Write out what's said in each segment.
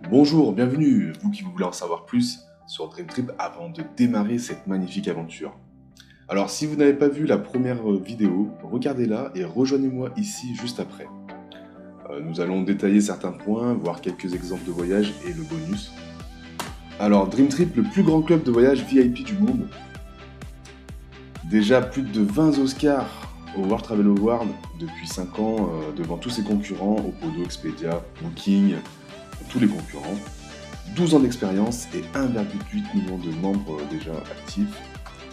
Bonjour, bienvenue, vous qui voulez en savoir plus sur Dream Trip avant de démarrer cette magnifique aventure. Alors si vous n'avez pas vu la première vidéo, regardez-la et rejoignez-moi ici juste après. Nous allons détailler certains points, voir quelques exemples de voyages et le bonus. Alors Dream Trip, le plus grand club de voyage VIP du monde. Déjà plus de 20 Oscars au World Travel Award depuis 5 ans devant tous ses concurrents, Opodo, Expedia, Booking, tous les concurrents. 12 ans d'expérience et 1,8 million de membres déjà actifs.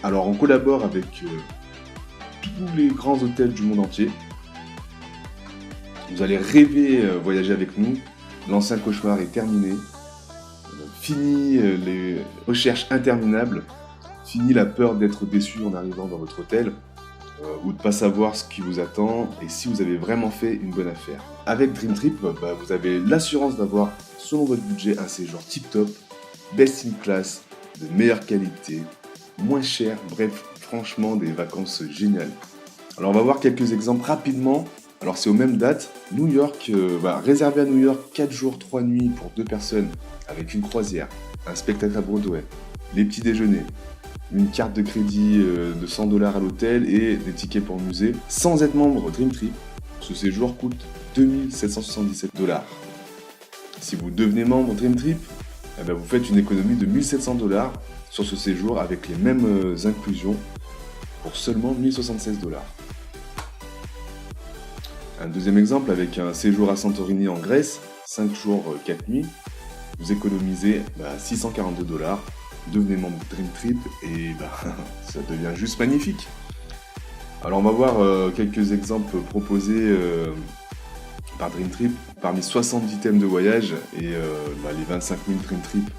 Alors on collabore avec tous les grands hôtels du monde entier. Vous allez rêver voyager avec nous. L'ancien cauchemar est terminé. Fini les recherches interminables. Fini la peur d'être déçu en arrivant dans votre hôtel. Ou de ne pas savoir ce qui vous attend et si vous avez vraiment fait une bonne affaire. Avec Dream Trip, vous avez l'assurance d'avoir, selon votre budget, un séjour tip-top, best in class, de meilleure qualité, moins cher, bref, franchement, des vacances géniales. Alors on va voir quelques exemples rapidement. Alors c'est aux mêmes dates. New York, réservé à New York 4 jours, 3 nuits pour 2 personnes, avec une croisière, un spectacle à Broadway, les petits déjeuners, une carte de crédit de 100 $ à l'hôtel et des tickets pour le musée. Sans être membre Dream Trip, ce séjour coûte 2777 $. Si vous devenez membre Dream Trip, vous faites une économie de 1700 $ sur ce séjour avec les mêmes inclusions pour seulement 1076 $. Un deuxième exemple avec un séjour à Santorini en Grèce, 5 jours, 4 nuits, vous économisez 642 $. Devenez membre de Dream Trip et ça devient juste magnifique. Alors on va voir quelques exemples proposés par Dream Trip parmi 70 thèmes de voyage et les 25 000 Dream Trip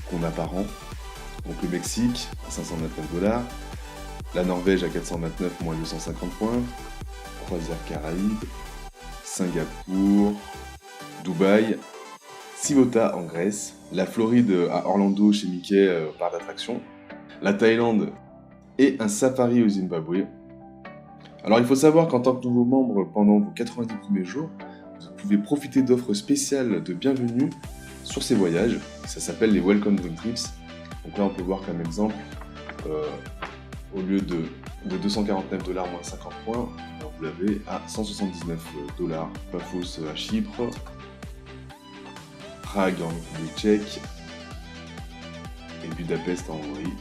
qu'on a par an. Donc le Mexique à 529 $, la Norvège à 429 moins 250 points, croisière Caraïbes, Singapour, Dubaï, Sivota en Grèce, la Floride à Orlando chez Mickey, parc d'attraction, la Thaïlande et un safari au Zimbabwe. Alors il faut savoir qu'en tant que nouveau membre pendant vos 90 premiers jours, vous pouvez profiter d'offres spéciales de bienvenue sur ces voyages. Ça s'appelle les Welcome Dream Trips. Donc là on peut voir comme exemple, au lieu de 249 $ moins 50 points, vous l'avez à 179 $. Paphos à Chypre, Prague en République tchèque et Budapest en Hongrie.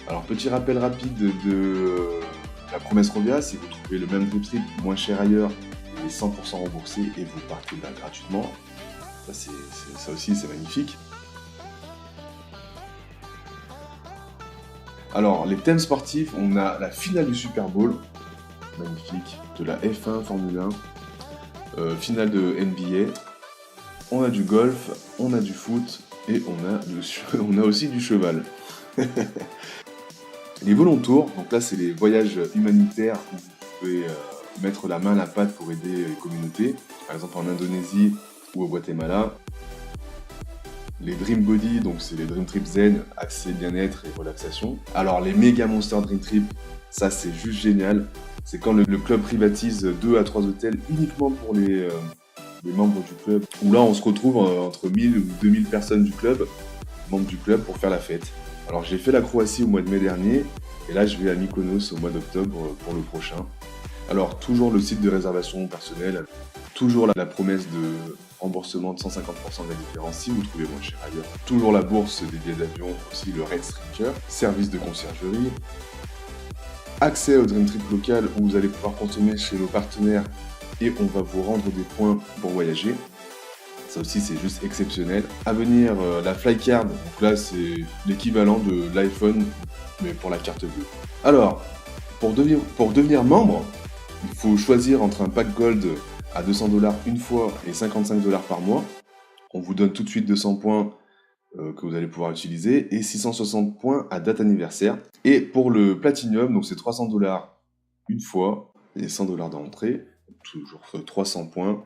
Alors petit rappel rapide de la promesse Rovia, si vous trouvez le même Dream Trip moins cher ailleurs, il est 100% remboursé et vous partez gratuitement. Ça aussi c'est magnifique. Alors les thèmes sportifs, on a la finale du Super Bowl, magnifique, de la F1 Formule 1, finale de NBA. On a du golf, on a du foot et on a aussi du cheval. Les volontours, donc là c'est les voyages humanitaires où vous pouvez mettre la main à la pâte pour aider les communautés, par exemple en Indonésie ou au Guatemala. Les Dream Body, donc c'est les Dream Trip Zen, accès bien-être et relaxation. Alors les Mega Monster Dream Trip, ça c'est juste génial. C'est quand le club privatise 2 à 3 hôtels uniquement pour les membres du club, où là on se retrouve entre 1000 ou 2000 personnes du club, membres du club, pour faire la fête. Alors j'ai fait la Croatie au mois de mai dernier, et là je vais à Mykonos au mois d'octobre pour le prochain. Alors toujours le site de réservation personnelle, toujours la promesse de remboursement de 150% de la différence si vous trouvez moins cher ailleurs. Toujours la bourse des billets d'avion, aussi le Red Streaker, service de conciergerie, accès au Dream Trip local où vous allez pouvoir consommer chez nos partenaires et on va vous rendre des points pour voyager. Ça aussi c'est juste exceptionnel. À venir, la Flycard, donc là c'est l'équivalent de l'iPhone mais pour la carte bleue. Alors, pour devenir membre, il faut choisir entre un pack Gold à 200 $ une fois et 55 $ par mois. On vous donne tout de suite 200 points que vous allez pouvoir utiliser et 660 points à date anniversaire. Et pour le Platinum, donc c'est 300 $ une fois et 100 $ d'entrée, toujours 300 points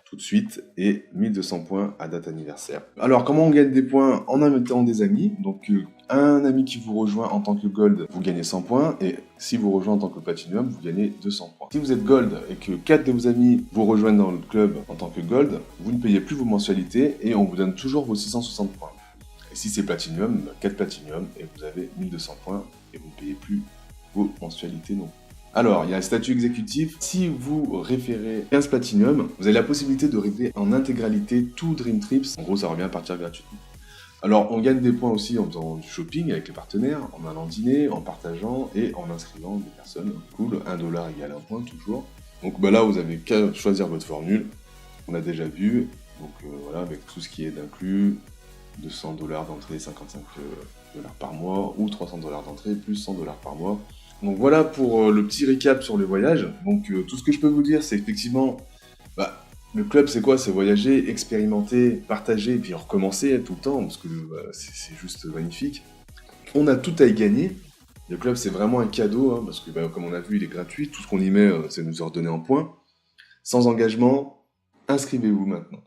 tout de suite et 1200 points à date anniversaire. Alors comment on gagne des points? En invitant des amis. Donc un ami qui vous rejoint en tant que Gold, vous gagnez 100 points, et si vous rejoignez en tant que Platinum, vous gagnez 200 points. Si vous êtes Gold et que 4 de vos amis vous rejoignent dans le club en tant que Gold, vous ne payez plus vos mensualités et on vous donne toujours vos 660 points. Et si c'est Platinum, 4 Platinum et vous avez 1200 points et vous ne payez plus vos mensualités non plus. Alors, il y a un statut exécutif. Si vous référez 15 Platinum, vous avez la possibilité de régler en intégralité tout Dream Trips. En gros, ça revient à partir gratuitement. Alors, on gagne des points aussi en faisant du shopping avec les partenaires, en allant dîner, en partageant et en inscrivant des personnes. Cool, 1$ égale 1 point toujours. Donc là, vous avez qu'à choisir votre formule. On a déjà vu. Donc voilà, avec tout ce qui est d'inclus, 200$ d'entrée, 55$ par mois, ou 300$ d'entrée, plus 100$ par mois. Donc voilà pour le petit récap sur le voyage. Donc tout ce que je peux vous dire, c'est effectivement, le club c'est quoi? C'est voyager, expérimenter, partager, et puis recommencer tout le temps, parce que c'est juste magnifique. On a tout à y gagner. Le club c'est vraiment un cadeau, hein, parce que comme on a vu, il est gratuit. Tout ce qu'on y met, c'est nous redonner en points. Sans engagement, inscrivez-vous maintenant.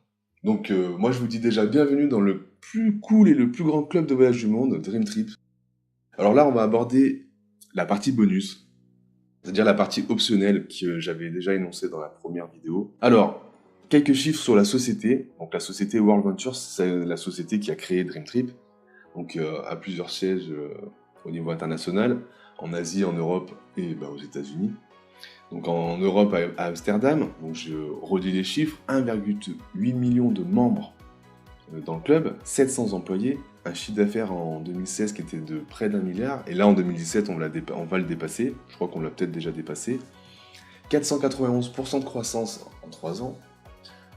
Donc moi je vous dis déjà bienvenue dans le plus cool et le plus grand club de voyage du monde, Dream Trip. Alors là on va aborder la partie bonus, c'est-à-dire la partie optionnelle que j'avais déjà énoncée dans la première vidéo. Alors, quelques chiffres sur la société. Donc la société World Ventures, c'est la société qui a créé Dream Trip, donc à plusieurs sièges au niveau international, en Asie, en Europe et aux États-Unis. Donc en Europe à Amsterdam, donc je redis les chiffres, 1,8 million de membres dans le club, 700 employés, un chiffre d'affaires en 2016 qui était de près d'1 milliard, et là en 2017 on va le dépasser, je crois qu'on l'a peut-être déjà dépassé. 491% de croissance en 3 ans.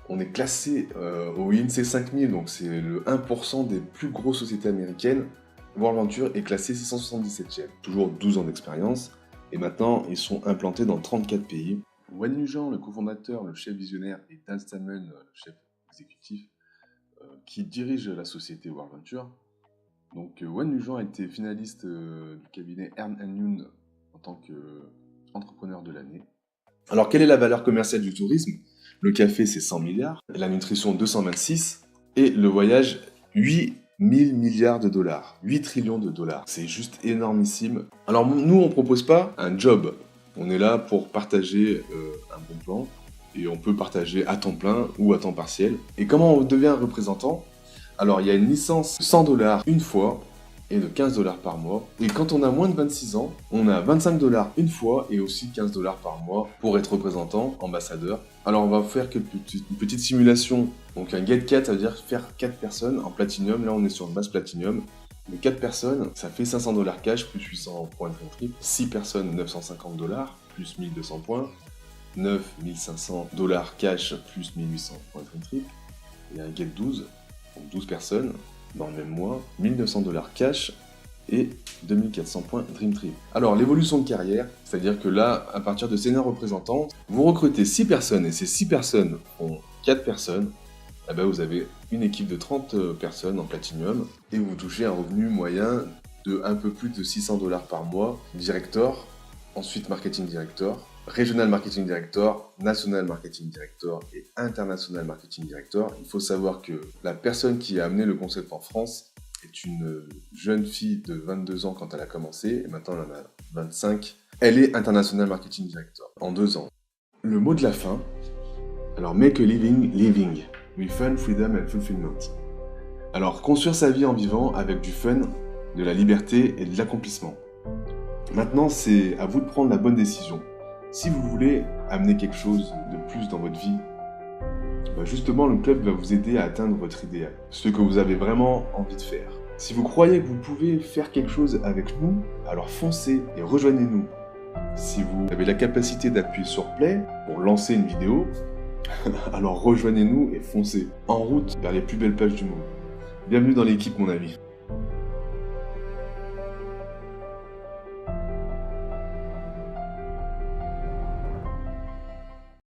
On est classé au INSEE 5000, donc c'est le 1% des plus grosses sociétés américaines. World Venture est classé 677e, toujours 12 ans d'expérience, et maintenant ils sont implantés dans 34 pays. Wen Nugent, le cofondateur, le chef visionnaire, et Dan Stallman, le chef exécutif, qui dirige la société World Venture. Donc Wen Nugent a été finaliste du cabinet Ernst & Young en tant qu'entrepreneur de l'année. Alors quelle est la valeur commerciale du tourisme? Le café c'est 100 milliards, la nutrition 226, et le voyage 8 000 milliards de dollars, 8 trillions de dollars. C'est juste énormissime. Alors nous on propose pas un job, on est là pour partager un bon plan, et on peut partager à temps plein ou à temps partiel. Et comment on devient un représentant? Alors il y a une licence de 100$ une fois et de 15$ par mois. Et quand on a moins de 26 ans, on a 25$ une fois et aussi 15$ par mois pour être représentant, ambassadeur. Alors on va faire une petite simulation. Donc un get 4, ça veut dire faire 4 personnes en platinum. Là on est sur une base platinum. De 4 personnes, ça fait 500$ cash plus 800 points de Dream Trip. 6 personnes, 950$ plus 1200 points. 9 500$ cash plus 1800 points de Dream Trip. Et un get 12, donc 12 personnes dans le même mois, 1900$ cash et 2400 points Dream Trip. Alors l'évolution de carrière, c'est-à-dire que là, à partir de senior représentant, vous recrutez 6 personnes et ces 6 personnes ont 4 personnes, vous avez une équipe de 30 personnes en platinum et vous touchez un revenu moyen de un peu plus de 600$ par mois, director, ensuite marketing director, Regional Marketing Director, National Marketing Director et International Marketing Director. Il faut savoir que la personne qui a amené le concept en France est une jeune fille de 22 ans quand elle a commencé, et maintenant elle en a 25. Elle est International Marketing Director en 2 ans. Le mot de la fin, alors make a living, with fun, freedom and fulfillment. Alors construire sa vie en vivant avec du fun, de la liberté et de l'accomplissement. Maintenant, c'est à vous de prendre la bonne décision. Si vous voulez amener quelque chose de plus dans votre vie, justement le club va vous aider à atteindre votre idéal, ce que vous avez vraiment envie de faire. Si vous croyez que vous pouvez faire quelque chose avec nous, alors foncez et rejoignez-nous. Si vous avez la capacité d'appuyer sur play pour lancer une vidéo, alors rejoignez-nous et foncez en route vers les plus belles plages du monde. Bienvenue dans l'équipe mon ami.